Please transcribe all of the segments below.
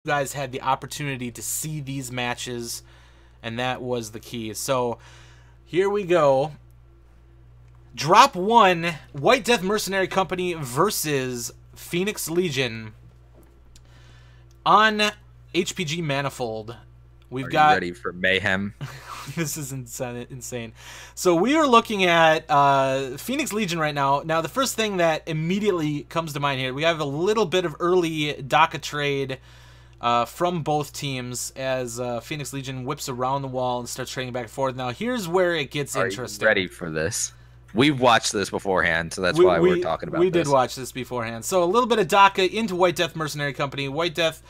guys had the opportunity to see these matches, and that was the key. So here we go. Drop 1, White Death Mercenary Company versus Phoenix Legion on HPG Manifold. We've got ready for mayhem. This is insane. So we are looking at Phoenix Legion right now. Now, the first thing that immediately comes to mind here, we have a little bit of early DACA trade from both teams as Phoenix Legion whips around the wall and starts trading back and forth. Now, here's where it gets interesting. Are you ready for this? We've watched this beforehand, so that's why we're talking about this. We did watch this beforehand. So a little bit of DACA into White Death Mercenary Company. White Death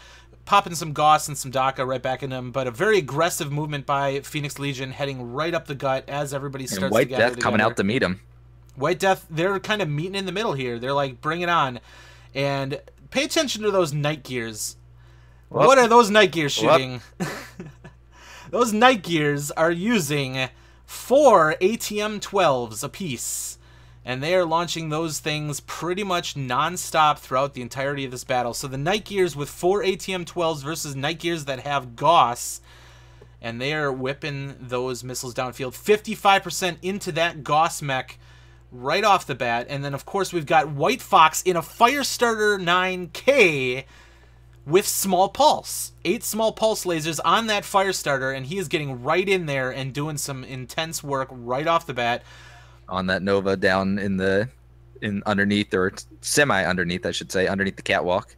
popping some Gauss and some DACA right back in them, but a very aggressive movement by Phoenix Legion, heading right up the gut as everybody starts to gather White Death coming out to meet him. White Death, they're kind of meeting in the middle here. They're like, bring it on. And pay attention to those night gears. Whoop. What are those night gears shooting? Those night gears are using 4 ATM-12s apiece. And they are launching those things pretty much non-stop throughout the entirety of this battle. So the Night Gears with 4 ATM-12s versus Night Gears that have Gauss. And they are whipping those missiles downfield. 55% into that Gauss mech right off the bat. And then, of course, we've got White Fox in a Firestarter 9K with small pulse. 8 small pulse lasers on that Firestarter. And he is getting right in there and doing some intense work right off the bat. On that Nova down in underneath, or semi underneath, I should say, underneath the catwalk.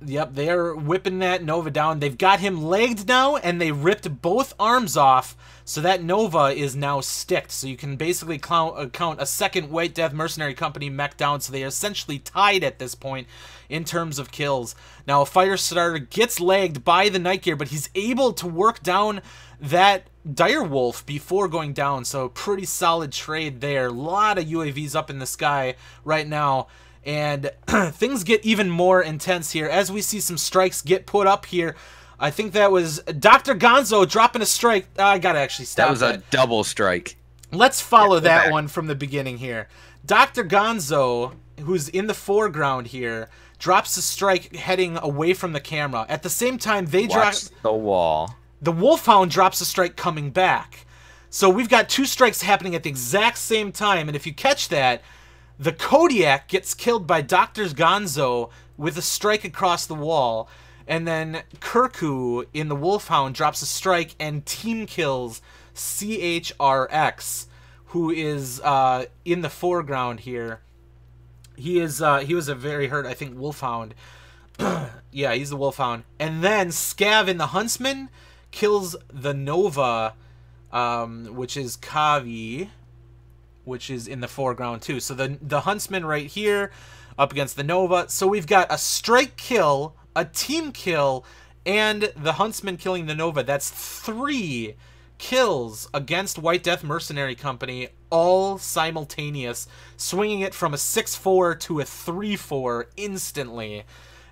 Yep, they are whipping that Nova down. They've got him legged now, and they ripped both arms off, so that Nova is now sticked. So you can basically count a second White Death Mercenary Company mech down, so they are essentially tied at this point in terms of kills. Now, a Firestarter gets legged by the Night Gear, but he's able to work down that Direwolf before going down, so pretty solid trade there. A lot of UAVs up in the sky right now, and things get even more intense here as we see some strikes get put up here. I think that was Dr. Gonzo dropping a strike. I gotta actually stop that. Was a double strike. Let's follow that one from the beginning here. Dr. Gonzo, who's in the foreground here, drops a strike heading away from the camera. At the same time, they drop the wall. The Wolfhound drops a strike coming back. So we've got 2 strikes happening at the exact same time, and if you catch that, the Kodiak gets killed by Dr. Gonzo with a strike across the wall, and then Kirku in the Wolfhound drops a strike and team kills CHRX, who is in the foreground here. He was a very hurt, I think, Wolfhound. Yeah, he's the Wolfhound. And then Scav in the Huntsman kills the Nova, which is Kavi, which is in the foreground too. So the Huntsman right here up against the Nova. So we've got a strike kill, a team kill, and the Huntsman killing the Nova. That's 3 kills against White Death Mercenary Company, all simultaneous, swinging it from a 6-4 to a 3-4 instantly.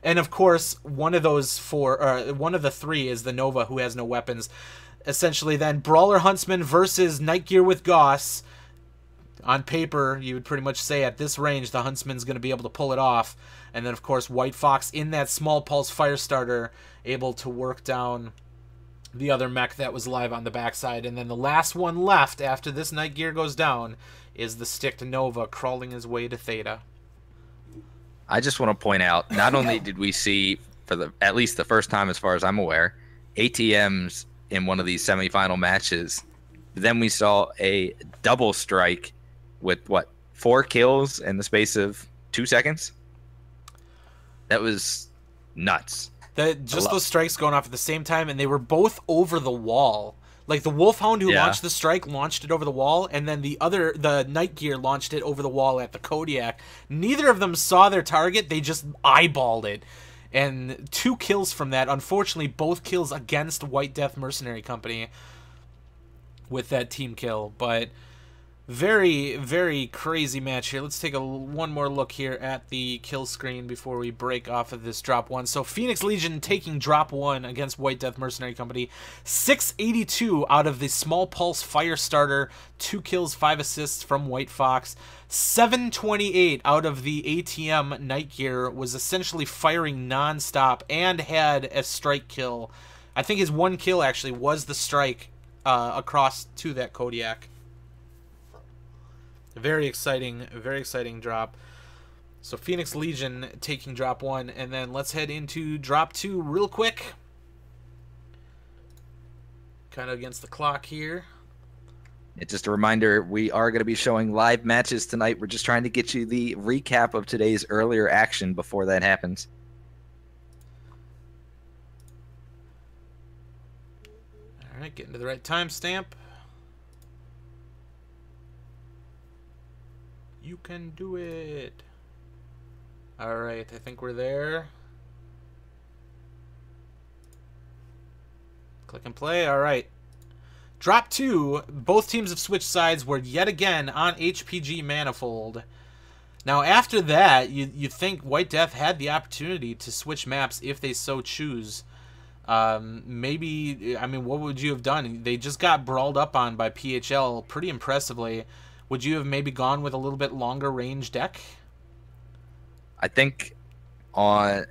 And of course, one of the 3 is the Nova, who has no weapons. Essentially, then Brawler Huntsman versus Night Gear with Gauss. On paper, you would pretty much say at this range, the Huntsman's going to be able to pull it off. And then, of course, White Fox in that small pulse Firestarter, able to work down the other mech that was live on the backside. And then the last one left after this Night Gear goes down is the sticked Nova crawling his way to Theta. I just want to point out, not only did we see, for at least the first time as far as I'm aware, ATMs in one of these semifinal matches, but then we saw a double strike with, 4 kills in the space of 2 seconds? That was nuts. Just those strikes going off at the same time, and they were both over the wall. Like, the Wolfhound who launched the strike launched it over the wall, and then the Night Gear launched it over the wall at the Kodiak. Neither of them saw their target, they just eyeballed it. And 2 kills from that. Unfortunately, both kills against White Death Mercenary Company with that team kill. But Very, very crazy match here. Let's take one more look here at the kill screen before we break off of this drop 1. So Phoenix Legion taking drop 1 against White Death Mercenary Company. 682 out of the Small Pulse Firestarter. 2 kills, 5 assists from White Fox. 728 out of the ATM Night Gear was essentially firing non-stop and had a strike kill. I think his 1 kill actually was the strike across to that Kodiak. Very exciting drop. So Phoenix Legion taking drop 1, and then let's head into drop 2 real quick. Kind of against the clock here. It's just a reminder, we are going to be showing live matches tonight. We're just trying to get you the recap of today's earlier action before that happens. All right, getting to the right timestamp. You can do it. All right, I think we're there. Click and play. All right. Drop 2. Both teams have switched sides. We're yet again on HPG Manifold. Now, after that, you think White Death had the opportunity to switch maps if they so choose. Maybe, I mean, what would you have done? They just got brawled up on by PHL pretty impressively. Would you have maybe gone with a little bit longer range deck? I think I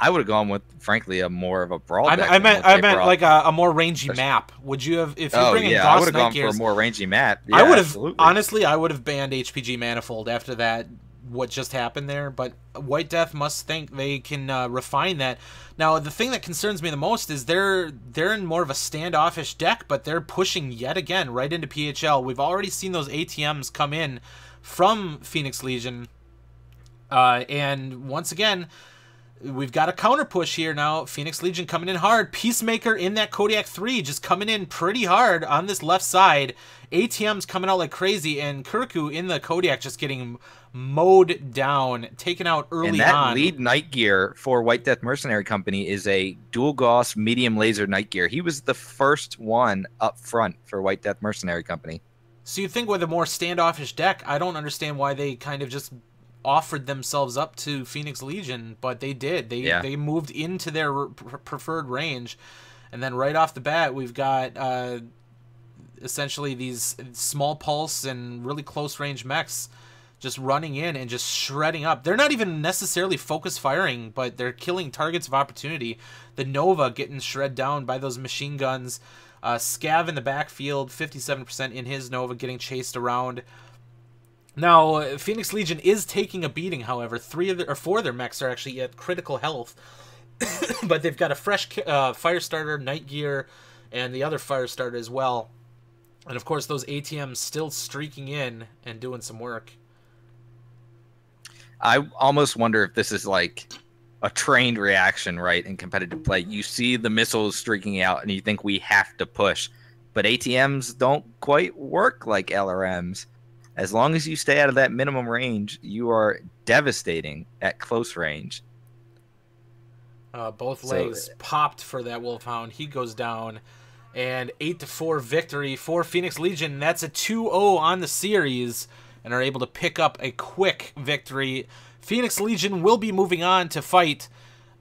would have gone with, frankly, a more of a brawl deck. I meant like a more rangy map. Would you have, if you're bringing yeah, Gauss I would have gone Night Gears, for a more rangy map. Yeah, I would have, absolutely. honestly, I would have banned HPG Manifold after that, what just happened there, but White Death must think they can refine that. Now, the thing that concerns me the most is they're in more of a standoffish deck, but they're pushing yet again right into PHL. We've already seen those ATMs come in from Phoenix Legion, and once again, we've got a counter push here now. Phoenix Legion coming in hard. Peacemaker in that Kodiak 3 just coming in pretty hard on this left side. ATM's coming out like crazy, and Kurku in the Kodiak just getting mowed down, taken out early on. And that lead Night Gear for White Death Mercenary Company is a dual Gauss medium laser Night Gear. He was the first one up front for White Death Mercenary Company. So you think with a more standoffish deck, I don't understand why they kind of just offered themselves up to Phoenix Legion, but they did. They moved into their preferred range, and then right off the bat, we've got essentially these small pulse and really close range mechs just running in and just shredding up. They're not even necessarily focus firing, but they're killing targets of opportunity. The Nova getting shred down by those machine guns. Scav in the backfield, 57% in his Nova, getting chased around. Now, Phoenix Legion is taking a beating, however. 4 of their mechs are actually at critical health. But they've got a fresh Firestarter, Night Gear, and the other Firestarter as well. And of course, those ATMs still streaking in and doing some work. I almost wonder if this is like a trained reaction, right, in competitive play. You see the missiles streaking out, and you think we have to push. But ATMs don't quite work like LRMs. As long as you stay out of that minimum range, you are devastating at close range. Both legs popped for that Wolfhound. He goes down. And 8-4 victory for Phoenix Legion. That's a 2-0 on the series, and are able to pick up a quick victory. Phoenix Legion will be moving on to fight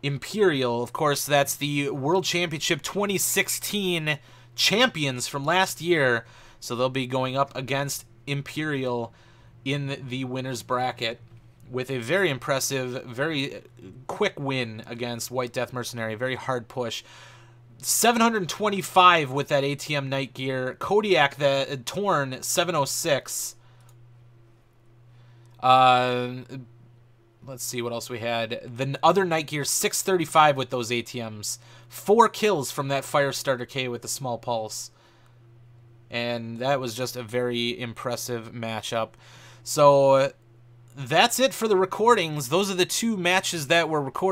Imperial. Of course, that's the World Championship 2016 champions from last year. So they'll be going up against Imperial in the winner's bracket with a very impressive, very quick win against White Death Mercenary. Very hard push. 725 with that ATM Night Gear. Kodiak, the Torn, 706. Let's see what else we had. The other Night Gear, 635 with those ATMs. 4 kills from that Firestarter K with the small pulse. And that was just a very impressive matchup. So that's it for the recordings. Those are the 2 matches that were recorded.